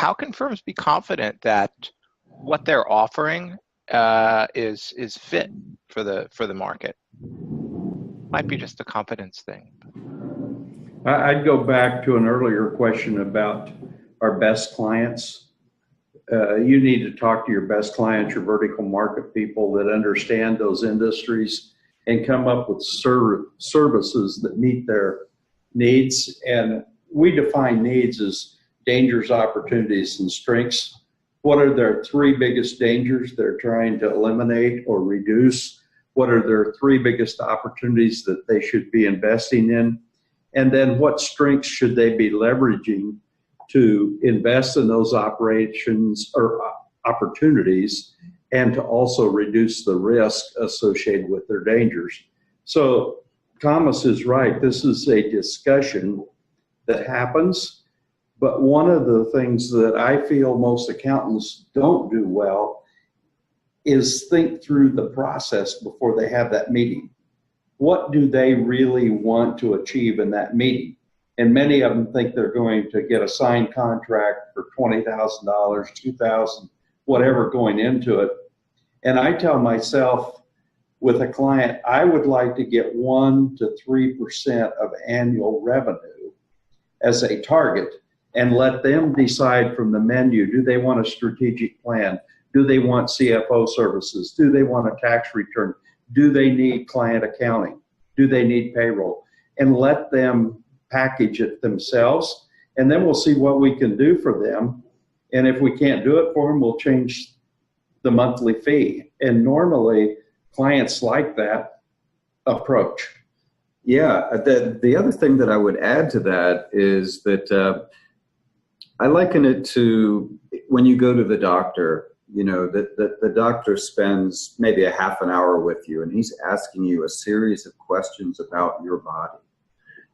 how can firms be confident that what they're offering is fit for the market? Might be just a confidence thing. I'd go back to an earlier question about our best clients. You need to talk to your best clients, your vertical market people that understand those industries and come up with services that meet their needs. And we define needs as dangers, opportunities, and strengths. What are their three biggest dangers they're trying to eliminate or reduce? What are their three biggest opportunities that they should be investing in? And then what strengths should they be leveraging to invest in those operations or opportunities and to also reduce the risk associated with their dangers? So Thomas is right. This is a discussion that happens. But one of the things that I feel most accountants don't do well is think through the process before they have that meeting. What do they really want to achieve in that meeting? And many of them think they're going to get a signed contract for $20,000, $2,000, whatever going into it. And I tell myself with a client, I would like to get 1 to 3% of annual revenue as a target and let them decide from the menu. Do they want a strategic plan? Do they want CFO services? Do they want a tax return? Do they need client accounting? Do they need payroll? And let them package it themselves, and then we'll see what we can do for them. And if we can't do it for them, we'll change the monthly fee. And normally, clients like that approach. Yeah, the other thing that I would add to that is that I liken it to when you go to the doctor. You know, that the doctor spends maybe a half an hour with you, and he's asking you a series of questions about your body.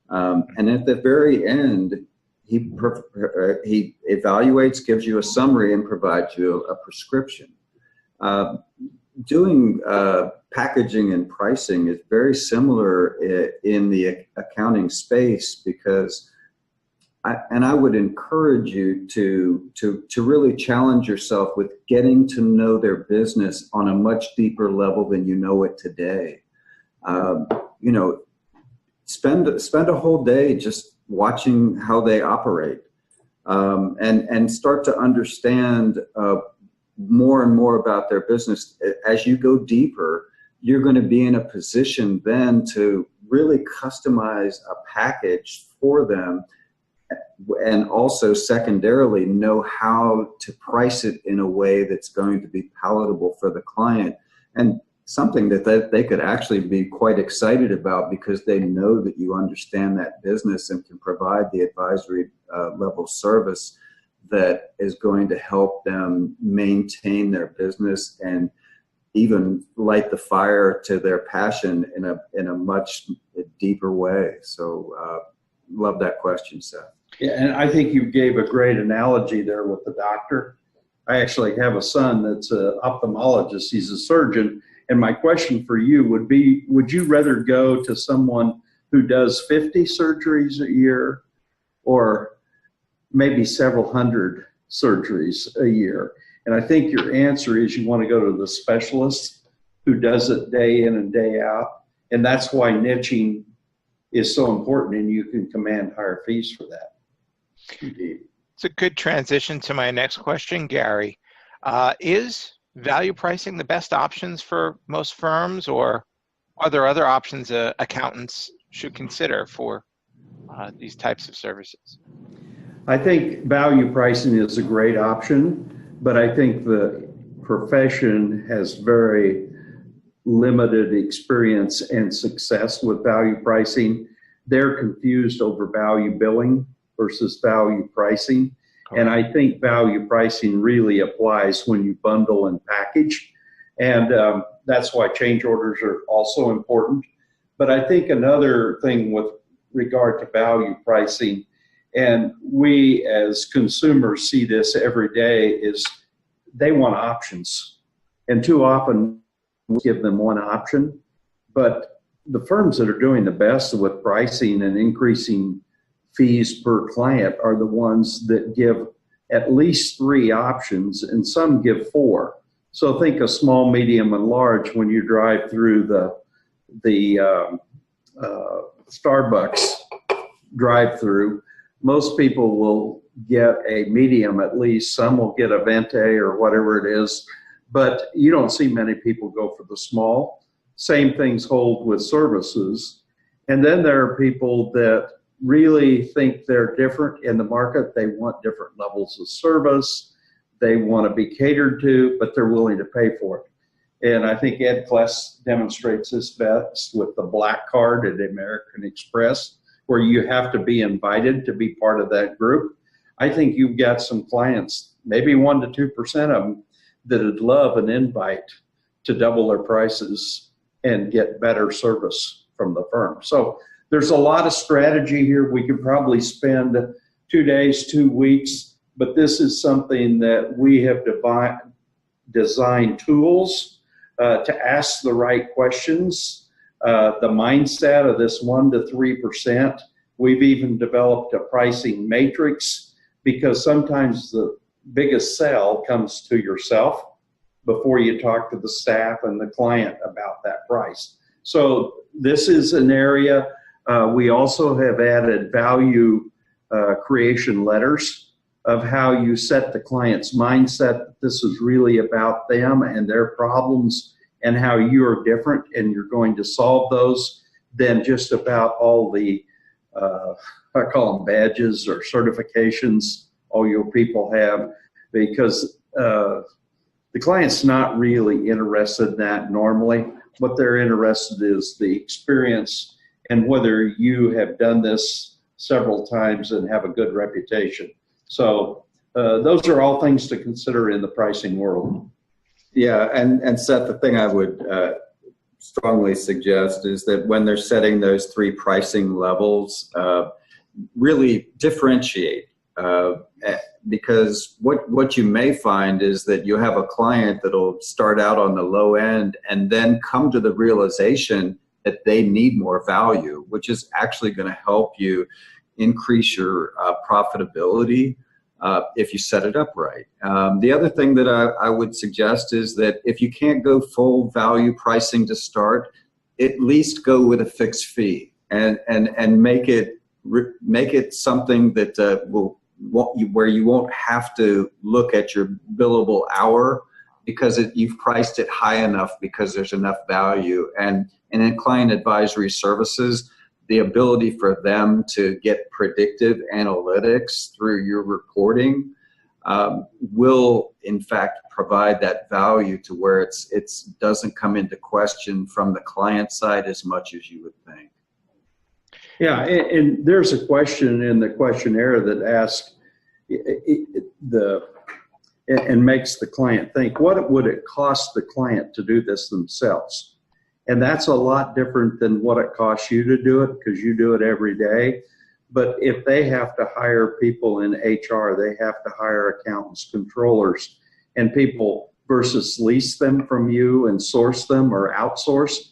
And at the very end, he evaluates, gives you a summary, and provides you a prescription. Doing packaging and pricing is very similar in the accounting space, because I would encourage you to really challenge yourself with getting to know their business on a much deeper level than you know it today. You know, spend a whole day just watching how they operate, and start to understand more and more about their business. As you go deeper, you're going to be in a position then to really customize a package for them, and also secondarily know how to price it in a way that's going to be palatable for the client, and something that they could actually be quite excited about, because they know that you understand that business and can provide the advisory level service that is going to help them maintain their business and even light the fire to their passion in a much deeper way. So love that question, Seth. Yeah, and I think you gave a great analogy there with the doctor. I actually have a son that's an ophthalmologist. He's a surgeon. And my question for you would be, would you rather go to someone who does 50 surgeries a year or maybe several hundred surgeries a year? And I think your answer is you want to go to the specialist who does it day in and day out. And that's why niching is so important, and you can command higher fees for that. Indeed. It's a good transition to my next question, Gary. Is value pricing the best options for most firms, or are there other options accountants should consider for these types of services? I think value pricing is a great option, but I think the profession has very limited experience and success with value pricing. They're confused over value billing versus value pricing. And I think value pricing really applies when you bundle and package. And that's why change orders are also important. But I think another thing with regard to value pricing, and we as consumers see this every day, is they want options. And too often we give them one option. But the firms that are doing the best with pricing and increasing fees per client are the ones that give at least 3 options, and some give 4. So think of small, medium, and large when you drive through the Starbucks drive-through. Most people will get a medium at least. Some will get a venti or whatever it is, but you don't see many people go for the small. Same things hold with services. And then there are people that really think they're different in the market. They want different levels of service. They want to be catered to, but they're willing to pay for it. And I think Ed Kless demonstrates this best with the Black Card at American Express, where you have to be invited to be part of that group. I think you've got some clients, maybe 1% to 2% of them, that would love an invite to double their prices and get better service from the firm. So there's a lot of strategy here. We could probably spend 2 days, 2 weeks, but this is something that we have designed tools to ask the right questions. The mindset of this 1% to 3%. We've even developed a pricing matrix, because sometimes the biggest sell comes to yourself before you talk to the staff and the client about that price. So this is an area. We also have added value creation letters of how you set the client's mindset that this is really about them and their problems, and how you are different and you're going to solve those than just about all the, I call them badges or certifications all your people have, because the client's not really interested in that normally. What they're interested in is the experience and whether you have done this several times and have a good reputation. So those are all things to consider in the pricing world. Yeah, and Seth, the thing I would strongly suggest is that when they're setting those 3 pricing levels, really differentiate. Because what you may find is that you have a client that'll start out on the low end and then come to the realization that they need more value, which is actually going to help you increase your profitability if you set it up right. The other thing that I would suggest is that if you can't go full value pricing to start, at least go with a fixed fee and make it something that where you won't have to look at your billable hour, because you've priced it high enough because there's enough value. And in client advisory services, the ability for them to get predictive analytics through your reporting will in fact provide that value to where it doesn't come into question from the client side as much as you would think. Yeah, and there's a question in the questionnaire that asks and makes the client think, what would it cost the client to do this themselves? And that's a lot different than what it costs you to do it, because you do it every day. But if they have to hire people in HR, they have to hire accountants, controllers, and people versus lease them from you and source them or outsource,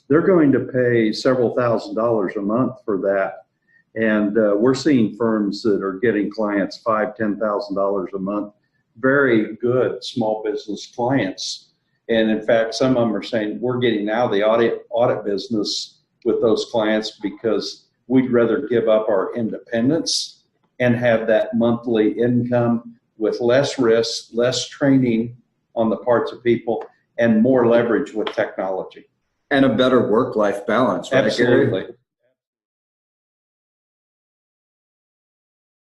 they're going to pay several $1,000s a month for that. And we're seeing firms that are getting clients $5,000, $10,000 a month, very good small business clients. And in fact, some of them are saying we're getting now the audit business with those clients because we'd rather give up our independence and have that monthly income with less risk, less training on the parts of people, and more leverage with technology. And a better work-life balance, right, Absolutely. Gary?